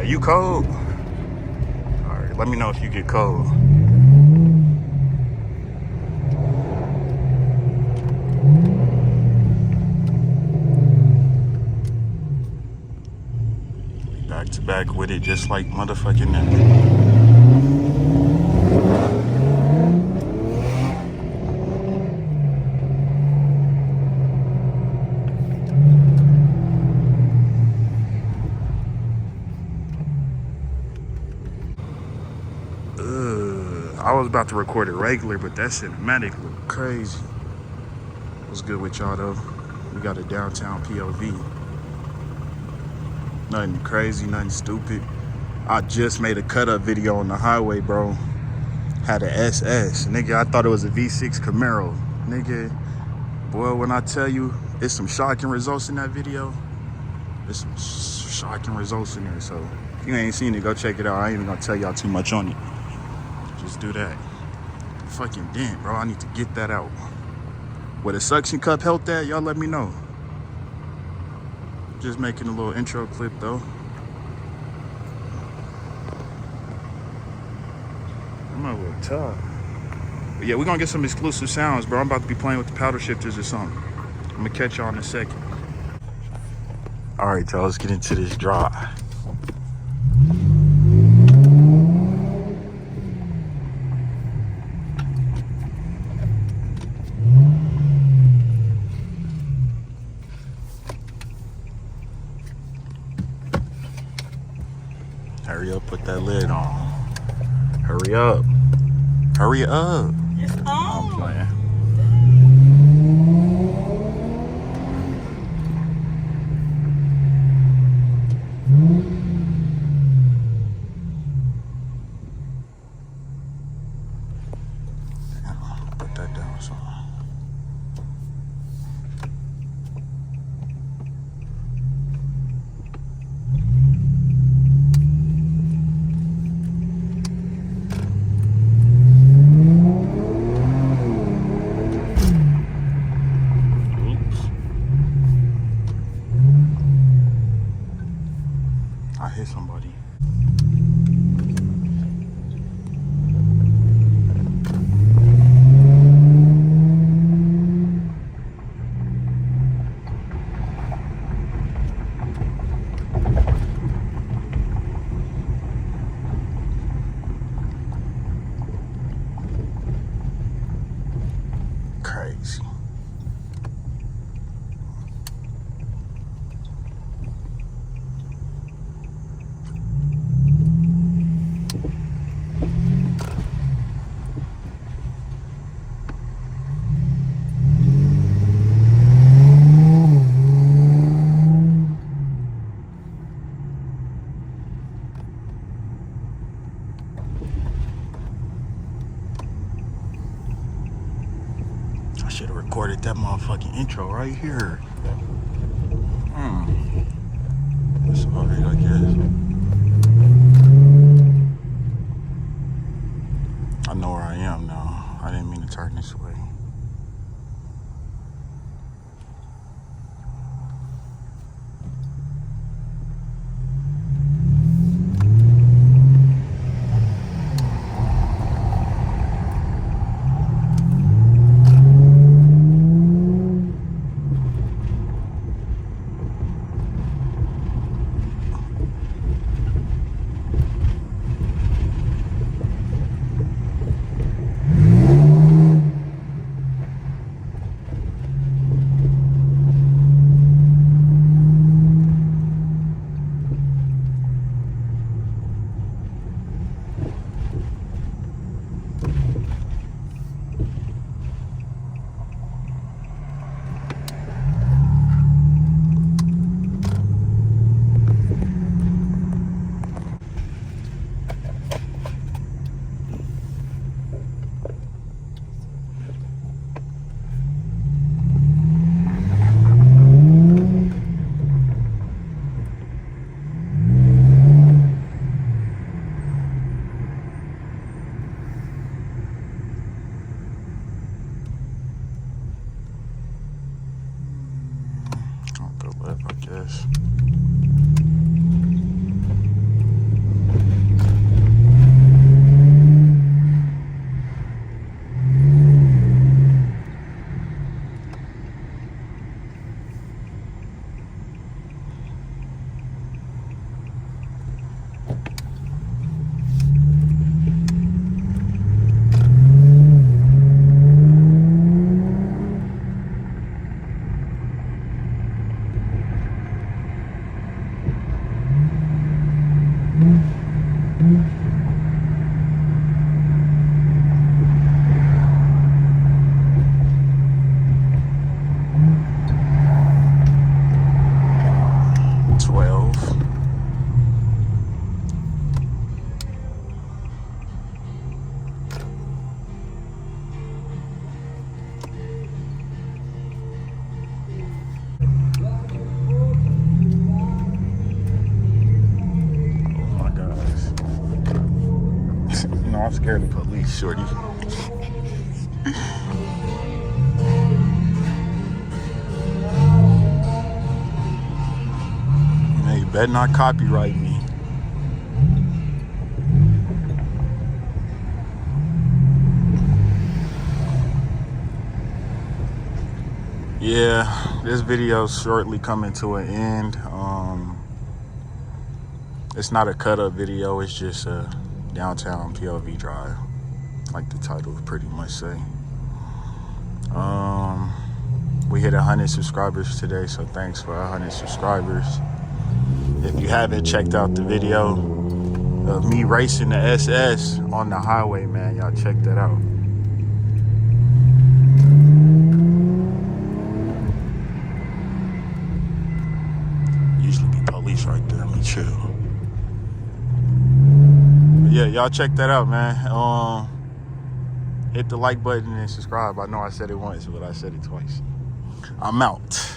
You cold? Alright, let me know if you get cold. Back to back with it just like motherfucking that. I was about to record it regular, but that cinematic looked crazy. What's good with y'all though? We got a downtown POV. Nothing crazy, nothing stupid. I just made a cut up video on the highway, bro. Had a SS. Nigga, I thought it was a V6 Camaro. Nigga, boy, when I tell you, it's some shocking results in that video. There's some shocking results in there. So if you ain't seen it, go check it out. I ain't even gonna tell y'all too much on it. Just do that. Fucking dent, bro. I need to get that out. Where the suction cup held that, y'all let me know. Just making a little intro clip though. I'm a little tough. But yeah, we're gonna get some exclusive sounds, bro. I'm about to be playing with the powder shifters or something. I'm gonna catch y'all in a second. All right, y'all, let's get into this drive. Hurry up, put that lid on. Hurry up. Hurry up. It's on. I'm playing. Put that down, son. I hit somebody. Crazy. I should have recorded that motherfucking intro right here. That's about it, I guess. I know where I am now. I didn't mean to turn this way. I'll go left, I guess. know I'm scared of police, shorty. Man, you better not copyright me. Yeah, this video's shortly coming to an end. It's not a cut-up video, it's just a downtown POV drive, like the title would pretty much say. We hit 100 subscribers today, so thanks for 100 subscribers. If you haven't checked out the video of me racing the SS on the highway, man, y'all check that out. Usually be police right there, let me chill. But yeah, y'all check that out, man. Hit the like button and subscribe. I know I said it once, but I said it twice. I'm out.